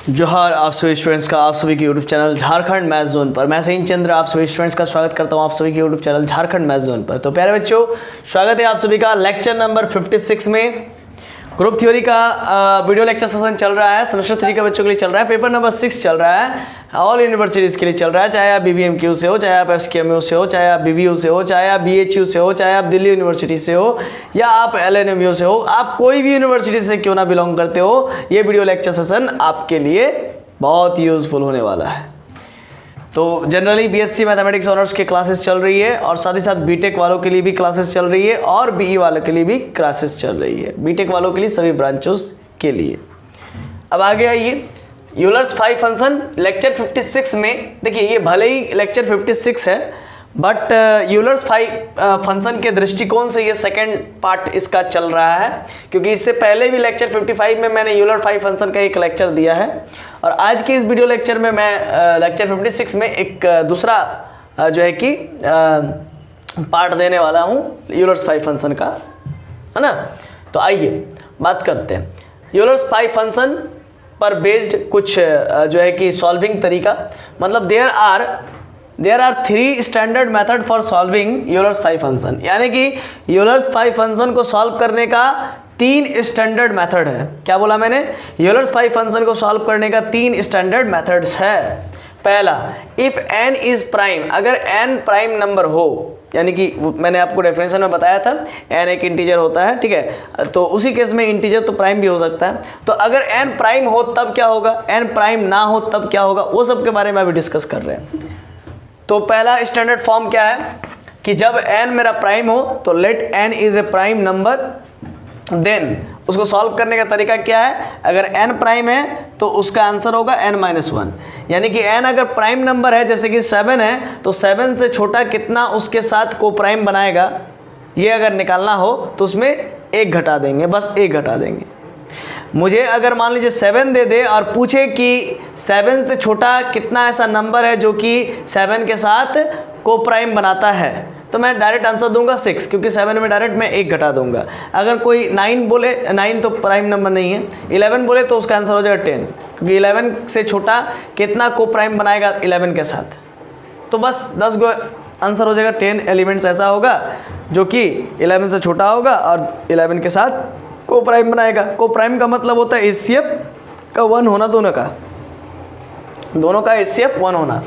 जोहार आप सभी स्टूडेंट्स का आप सभी के YouTube channel Jharkhand math zone पर मैं सहीन चंद्र आप सभी स्टूडेंट्स का स्वागत करता हूं आप सभी के YouTube channel Jharkhand math zone पर। तो प्यारे बच्चों, स्वागत है आप सभी का लेक्चर नंबर 56 में। ग्रुप थ्योरी का वीडियो लेक्चर सेशन चल रहा है, सेमेस्टर 3 के बच्चों के लिए चल रहा है, पेपर नंबर 6 चल रहा है, ऑल यूनिवर्सिटीज़ के लिए चल रहा है। चाहे आप BBMQ से हो, चाहे आप SKMU से हो, चाहे आप BBU से हो, चाहे आप BHU से हो, चाहे आप दिल्ली यूनिवर्सिटी से हो या आप LNMU से हो, आप कोई भी यूनिवर्सिटी से क्यों ना बिलोंग करते हो, ये वीडियो लेक्चर सेशन आपके लिए बहुत यूज़फुल होने वाला है। तो जनरली BSc मैथमेटिक्स ऑनर्स की क्लासेस चल रही है और साथ ही साथ बीटेक वालों के लिए भी क्लासेस चल रही है और BE वालों के लिए भी क्लासेस चल रही है, बीटेक वालों के लिए सभी ब्रांचों के लिए। अब आगे आइए, यूलर्स 5 फंक्शन लेक्चर 56 में। देखिए, ये भले ही लेक्चर 56 है बट यूलर्स 5 फंक्शन के दृष्टिकोण से ये सेकेंड पार्ट इसका चल रहा है, क्योंकि इससे पहले भी लेक्चर 55 में मैंने यूलर 5 फंक्शन का एक लेक्चर दिया है और आज के इस वीडियो लेक्चर में मैं लेक्चर 56 में एक दूसरा जो है कि पार्ट देने वाला हूँ यूलर्स 5 फंक्शन का, है ना। तो आइए बात करते हैं यूलर्स 5 फंक्शन पर बेस्ड कुछ जो है कि सॉल्विंग तरीका। मतलब there are 3 standard method for solving Euler's 5 function, यानी कि यूलर्स 5 फंक्शन को सॉल्व करने का 3 स्टैंडर्ड मेथड है। क्या बोला मैंने? यूलर्स 5 फंक्शन को सॉल्व करने का 3 स्टैंडर्ड मेथड्स है। पहला, इफ n इज प्राइम, अगर n प्राइम नंबर हो, यानी कि मैंने आपको डेफिनेशन में बताया था n एक इंटीजर होता है, ठीक है। तो उसी केस में इंटीजर तो प्राइम भी हो सकता है। तो अगर n प्राइम हो तब क्या होगा, n प्राइम ना हो तब क्या होगा, वो सब के बारे में अभी डिस्कस कर रहे हैं। तो पहला स्टैंडर्ड फॉर्म क्या है कि जब n मेरा प्राइम हो तो let n is a prime number, then उसको सॉल्व करने का तरीका क्या है, अगर n प्राइम है तो उसका आंसर होगा n-1, यानी कि n अगर प्राइम नंबर है, जैसे कि 7 है, तो 7 से छोटा कितना उसके साथ को प्राइम बनाएगा, ये अगर निकालना हो तो उसमें 1 घटा देंगे, बस 1 घटा देंगे। मुझे अगर मान लीजिए 7 दे दे और पूछे कि 7 से छोटा कितना ऐसा नंबर है जो कि 7 के साथ को प्राइम बनाता है, तो मैं डायरेक्ट आंसर दूंगा 6, क्योंकि 7 में डायरेक्ट मैं 1 घटा दूंगा। अगर कोई 9 बोले, 9 तो प्राइम नंबर नहीं है, 11 बोले तो उसका आंसर हो जाएगा 10, क्योंकि 11 से छोटा कितना को प्राइम बनाएगा 11 के साथ, तो बस 10 गो आंसर हो जाएगा। 10 एलिमेंट्स ऐसा होगा जो कि 11 से छोटा होगा और 11 के साथ को प्राइम बनाएगा। को प्राइम का मतलब होता है HCF का 1 होना, दोनों का HCF 1 होना।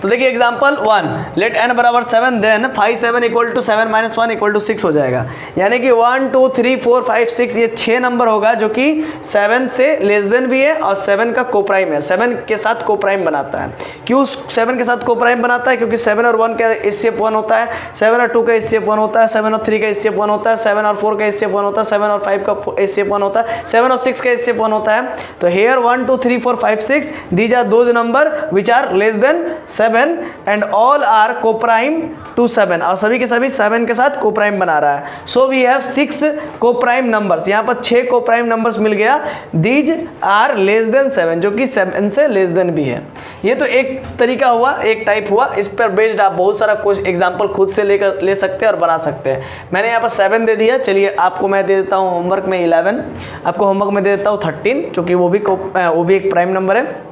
तो देखिए एग्जाम्पल 1, लेट n बराबर 7, then 5 7 equal to 7 minus 1 equal to 6 हो जाएगा। यानी कि 1 2 3 4 5 6 ये 6 नंबर होगा जो कि 7 से लेस देन भी है और 7 का को प्राइम है, 7 के साथ को प्राइम बनाता है। क्यों 7 के साथ को प्राइम बनाता है? क्योंकि 7 और 1 का HCF 1 होता है, 7 और 2 का HCF 1 होता है, 7 और 3 का HCF 1 होता है, 7 और 4 का HCF 1 होता है, 7 और 5 का HCF 1 होता है, 7 और 6 का HCF 1 होता है। तो here 1 2 3 4 5 6 these are those number which are less than 7 and all are coprime to 7, और सभी के सभी 7 के साथ को प्राइम बना रहा है। सो वी हैव 6 को प्राइम नंबर्स, यहाँ पर 6 को प्राइम नंबर्स मिल गया। दीज आर लेस देन 7, जो कि 7 से लेस देन भी है। ये तो एक तरीका हुआ, एक टाइप हुआ। इस पर बेस्ड आप बहुत सारा कुछ एग्जाम्पल खुद से ले सकते हैं और बना सकते हैं। मैंने यहाँ पर 7 दे दिया, चलिए आपको मैं दे देता हूँ होमवर्क में 11, आपको होमवर्क में दे देता हूँ 13, चूँकि वो भी एक प्राइम नंबर है,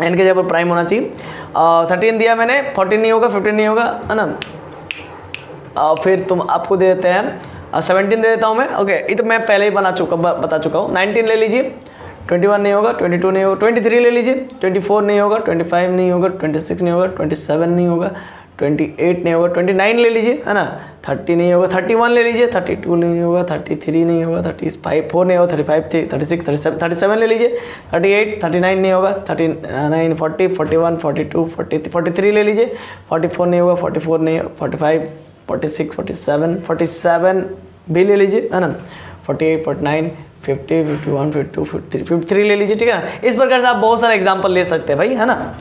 n के जगह पर प्राइम होना चाहिए। 13 दिया मैंने, 14 नहीं होगा, 15 नहीं होगा, है ना। फिर तुम आपको दे देते हैं 17 दे देता हूँ मैं। ओके, ये तो मैं पहले ही बता चुका हूँ। 19 ले लीजिए, 21 नहीं होगा, 22 नहीं होगा, 23 ले लीजिए, 24 नहीं होगा, 25 नहीं होगा, 26 नहीं होगा, 27 नहीं होगा, 28 नहीं होगा, 29 ले लीजिए, है ना। 30 नहीं होगा, 31 ले लीजिए, 32 नहीं होगा, 33 नहीं होगा, 34 नहीं होगा, 35 36 37 ले लीजिए, 38 39 नहीं होगा, 39 40 41 42 43 ले लीजिए, 44 नहीं होगा, 44 नहीं होगा, 45 46 47 भी ले लीजिए, है ना। 48 49 50 51 52 53 ले लीजिए, ठीक है ना। इस प्रकार से आप बहुत सारे एग्जाम्पल ले सकते हैं भाई, है ना।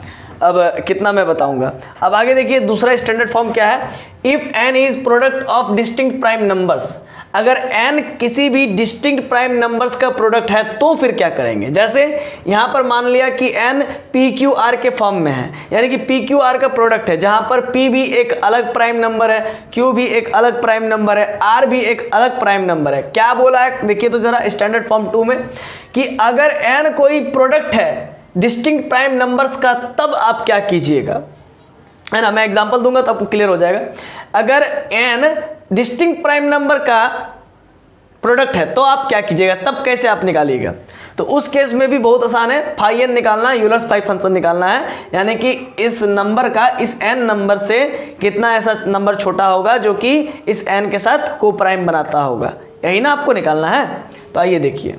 अब कितना मैं बताऊंगा। अब आगे देखिए दूसरा स्टैंडर्ड फॉर्म क्या है, if n is product of distinct prime numbers. अगर n किसी भी डिस्टिंक्ट प्राइम नंबर्स का प्रोडक्ट है तो फिर क्या करेंगे। जैसे यहाँ पर मान लिया कि n PQR के फॉर्म में है, यानी कि PQR का प्रोडक्ट है, जहाँ पर P भी एक अलग प्राइम नंबर है, Q भी एक अलग प्राइम नंबर है, R भी एक अलग प्राइम नंबर है। क्या बोला है देखिए तो जरा स्टैंडर्ड फॉर्म 2 में कि अगर n कोई प्रोडक्ट है डिस्टिंक्ट प्राइम नंबर्स का, तब आप क्या कीजिएगा, है ना। मैं एग्जांपल दूंगा तो आपको क्लियर हो जाएगा। अगर n डिस्टिंक्ट प्राइम नंबर का प्रोडक्ट है तो आप क्या कीजिएगा, तब कैसे आप निकालिएगा। तो उस केस में भी बहुत आसान है, फाई n निकालना है, यूलर्स फाई फंक्शन निकालना है। यानी कि इस नंबर का इस n नंबर से कितना ऐसा नंबर छोटा होगा जो कि इस n के साथ को प्राइम बनाता होगा, यही ना आपको निकालना है। तो आइए देखिए,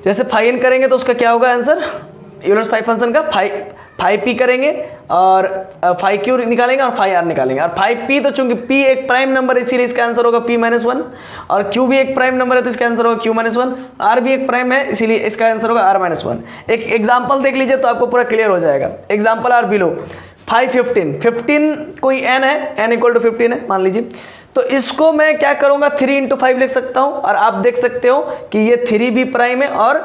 जैसे फाई n करेंगे तो उसका क्या होगा आंसर, यूलर्स फाई फंक्शन का फाई पी करेंगे और फाई क्यू निकालेंगे और फाई आर निकालेंगे। और फाई पी तो चूंकि पी एक प्राइम नंबर है इसीलिए इसका आंसर होगा पी माइनस वन, और क्यू भी एक प्राइम नंबर है तो इसका आंसर होगा क्यू माइनस वन, आर भी एक प्राइम है इसीलिए इसका आंसर होगा आर माइनस वन। एक एग्जाम्पल देख लीजिए तो आपको पूरा क्लियर हो जाएगा। एग्जाम्पल आर बिलो 5 15 15 कोई n है, n इक्वल टू 15 है मान लीजिए, तो इसको मैं क्या करूँगा 3 इंटू 5 लिख सकता हूँ। और आप देख सकते हो कि ये 3 भी प्राइम है और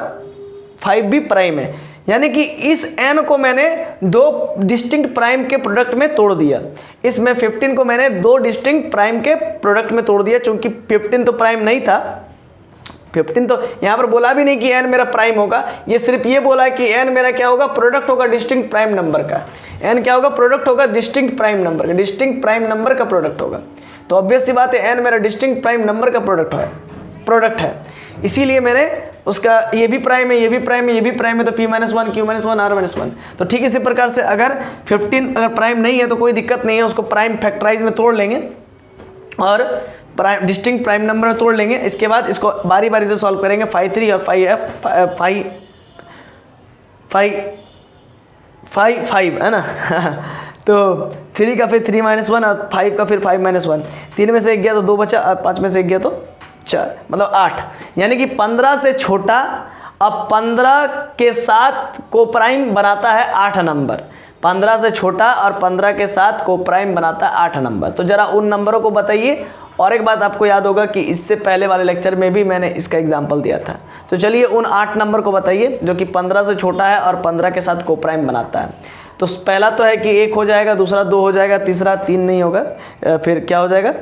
5 भी प्राइम है, यानी कि इस n को मैंने दो डिस्टिंक्ट प्राइम के प्रोडक्ट में तोड़ दिया। इसमें 15 को मैंने दो डिस्टिंक्ट प्राइम के प्रोडक्ट में तोड़ दिया, चूंकि 15 तो प्राइम नहीं था। 15 तो यहाँ पर बोला भी नहीं कि n मेरा प्राइम होगा, ये सिर्फ ये बोला कि n मेरा क्या होगा, प्रोडक्ट होगा डिस्टिंक्ट प्राइम नंबर का। n क्या होगा, प्रोडक्ट होगा डिस्टिंक्ट प्राइम नंबर का, डिस्टिंक्ट प्राइम नंबर का प्रोडक्ट होगा। तो ऑब्वियस सी बात है n मेरा डिस्टिंक्ट प्राइम नंबर का प्रोडक्ट है, इसीलिए मैंने उसका ये भी प्राइम है, ये भी प्राइम है, ये भी प्राइम है, तो p minus one, q minus one, r minus one. तो ठीक इसी प्रकार से अगर 15 अगर प्राइम नहीं है तो कोई दिक्कत नहीं है, उसको प्राइम फैक्टराइज में तोड़ लेंगे और प्राइम डिस्टिंक्ट प्राइम नंबर में तोड़ लेंगे। इसके बाद इसको बारी बारी से सॉल्व करेंगे, फाई 3 और फाई 5 है ना तो 3 का फिर 3 माइनस वन और 5 का फिर 5 माइनस वन, 3 में से 1 गया तो 2 बचा और 5 में से 1 गया तो 4, मतलब 8। यानी कि 15 से छोटा अब 15 के साथ को प्राइम बनाता है 8 नंबर, 15 से छोटा और 15 के साथ को प्राइम बनाता है 8 नंबर। तो जरा उन नंबरों को बताइए। और एक बात आपको याद होगा कि इससे पहले वाले लेक्चर में भी मैंने इसका एग्जाम्पल दिया था। तो चलिए उन 8 नंबर को बताइए जो कि 15 से छोटा है और 15 के साथ को प्राइम बनाता है। तो पहला तो है कि 1 हो जाएगा, दूसरा 2 हो जाएगा, तीसरा 3 नहीं होगा, फिर क्या हो जाएगा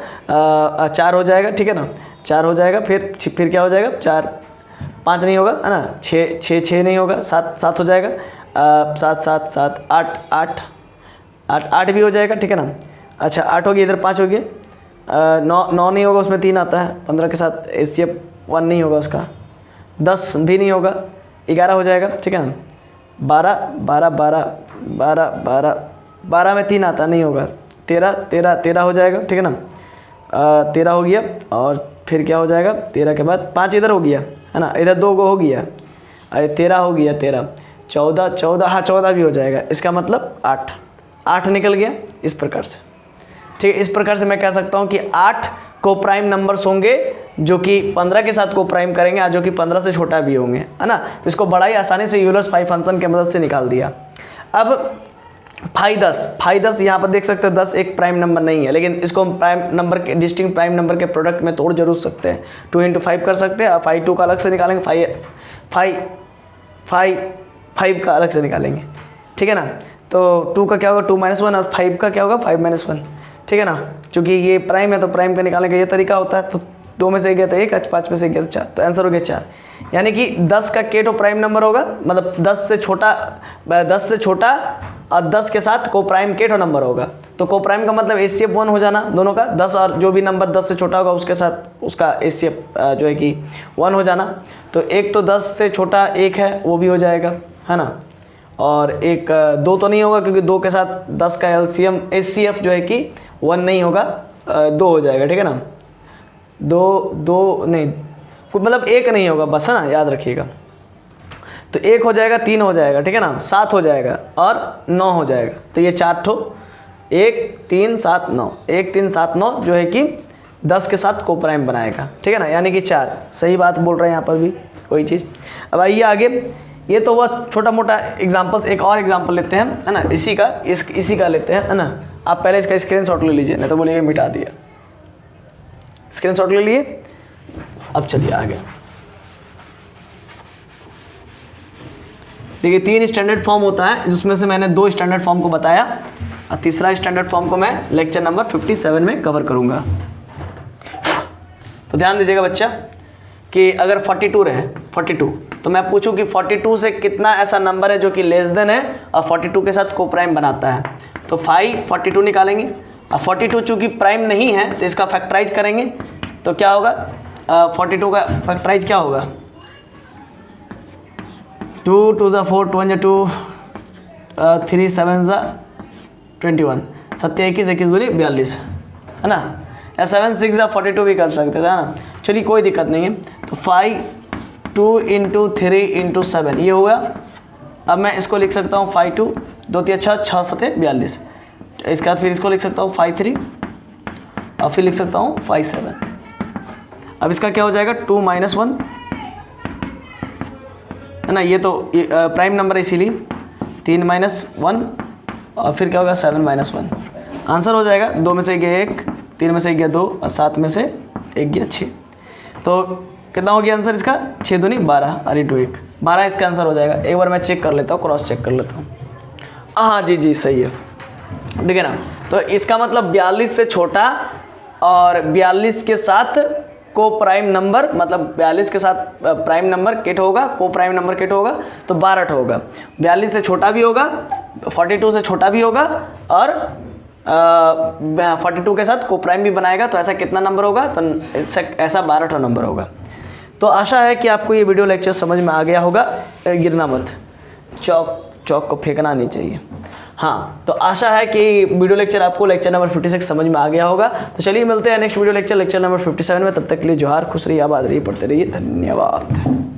4 हो जाएगा, ठीक है ना, 4 हो जाएगा, फिर क्या हो जाएगा 4, 5 नहीं होगा, है ना, 6 नहीं होगा, 7 हो जाएगा, 7 8 भी हो जाएगा, ठीक है ना। अच्छा 8 हो गया, इधर 5 हो गया, 9 नहीं होगा, उसमें 3 आता है, 15 के साथ HCF 1 नहीं होगा उसका, 10 भी नहीं होगा, 11 हो जाएगा, ठीक है ना, 12 में 3 आता नहीं होगा, 13 हो जाएगा, ठीक है ना, 13 हो गया। और फिर क्या हो जाएगा 13 के बाद 5 इधर हो गया, है ना, इधर 2 गो हो गया, अरे 13 हो गया, 13 14 हाँ 14 भी हो जाएगा, इसका मतलब 8 निकल गया इस प्रकार से, ठीक है। इस प्रकार से मैं कह सकता हूँ कि 8 को प्राइम नंबर्स होंगे जो कि 15 के साथ को प्राइम करेंगे, जो कि 15 से छोटा भी होंगे, है ना। तो इसको बड़ा ही आसानी से यूलर्स फाई फंक्शन की मदद से निकाल दिया। अब फाई 10 यहाँ पर देख सकते हैं 10 एक प्राइम नंबर नहीं है, लेकिन इसको हम प्राइम नंबर के डिस्टिंक्ट प्राइम नंबर के प्रोडक्ट में तोड़ जरूर सकते हैं। 2 इंटू 5 कर सकते हैं और फाई 2 का अलग से निकालेंगे, फाई का अलग से निकालेंगे, ठीक है ना। तो 2 का क्या होगा 2 माइनस वन और 5 का क्या होगा 5 माइनस वन, ठीक है ना। चूँकि ये प्राइम है तो प्राइम का निकालने का ये तरीका होता है। तो 2 में से 1 गया तो 1, 5 में से 1 गया तो 4, तो आंसर हो गया 4। यानी कि 10 का के तो प्राइम नंबर होगा, मतलब 10 से छोटा और 10 के साथ को प्राइम के तो नंबर होगा। तो को प्राइम का मतलब HCF 1 हो जाना दोनों का, 10 और जो भी नंबर 10 से छोटा होगा उसके साथ उसका HCF जो है कि 1 हो जाना। तो एक तो 10 से छोटा 1 है वो भी हो जाएगा, है ना। और एक 2 तो नहीं होगा क्योंकि 2 के साथ 10 का LCM HCF जो है कि 1 नहीं होगा, 2 हो जाएगा, ठीक है ना। 2 नहीं, मतलब 1 नहीं होगा बस, है ना, याद रखिएगा। तो 1 हो जाएगा, 3 हो जाएगा, ठीक है ना, 7 हो जाएगा और 9 हो जाएगा। तो ये 4 ठो 1 3 7 9, 1 3 7 9 जो है कि 10 के साथ को प्राइम बनाएगा, ठीक है ना, यानी कि 4। सही बात बोल रहे हैं यहाँ पर भी कोई चीज़। अब आइए आगे, ये तो वह छोटा मोटा एग्जाम्पल्स, एक और एग्जाम्पल लेते हैं, है ना, इसी का लेते हैं, है ना। आप पहले इसका स्क्रीनशॉट ले लीजिए, नहीं तो बोलिए मिटा दिया। स्क्रीनशॉट ले लिए, अब चलिए आगे। देखिए 3 स्टैंडर्ड फॉर्म होता है, जिसमें से मैंने 2 स्टैंडर्ड फॉर्म को बताया और तीसरा स्टैंडर्ड फॉर्म को मैं लेक्चर नंबर 57 में कवर करूंगा। तो ध्यान दीजिएगा बच्चा कि अगर 42 रहे, 42 तो मैं पूछूं कि 42 से कितना ऐसा नंबर है जो कि लेस देन है और 42 के साथ को प्राइम बनाता है, तो 5 42 निकालेंगे। अब 42 चूँकि प्राइम नहीं है तो इसका फैक्टराइज करेंगे तो क्या होगा, 42 का फैक्टराइज क्या होगा, 2 2 ज़ा 4 2 1 2 3 7 ज़ा 21, 7 21 21 दूनी 42 है ना, या 7 6 ज़ा 42 भी कर सकते थे ना। चलिए कोई दिक्कत नहीं है। तो 5 2 इंटू 3 इंटू 7 ये हुआ। अब मैं इसको लिख सकता हूँ 5 2 2 3 6 6 7 42, इसके बाद फिर इसको लिख सकता हूँ 5 3 और फिर लिख सकता हूँ 5 7। अब इसका क्या हो जाएगा 2 - 1 है ना, ये तो प्राइम नंबर है इसीलिए 3 - 1 और फिर क्या होगा 7 - 1। आंसर हो जाएगा 2 में से गया 1, 3 में से गया 2 और 7 में से 1 गया 6। तो कितना हो गया आंसर इसका, 6 दूनी 12 और 1 12 इसका आंसर हो जाएगा। एक बार मैं चेक कर लेता हूँ, क्रॉस चेक कर लेता हूँ। हाँ जी जी सही है, ठीक है ना। तो इसका मतलब 42 से छोटा और 42 के साथ को प्राइम नंबर, मतलब 42 के साथ प्राइम नंबर किट होगा, को प्राइम नंबर किट होगा तो 12 होगा। 42 से छोटा भी होगा, 42 से छोटा भी होगा और 42 के साथ को प्राइम भी बनाएगा, तो ऐसा कितना नंबर होगा, तो ऐसा 12 नंबर होगा। तो आशा है कि आपको ये वीडियो लेक्चर समझ में आ गया होगा। गिरना मत, चौक को फेंकना नहीं चाहिए। हाँ, तो आशा है कि वीडियो लेक्चर आपको लेक्चर नंबर 56 समझ में आ गया होगा। तो चलिए मिलते हैं नेक्स्ट वीडियो लेक्चर नंबर 57 में। तब तक के लिए जोहार, खुश रहिए, आबाद रहिए, पढ़ते रहिए, धन्यवाद।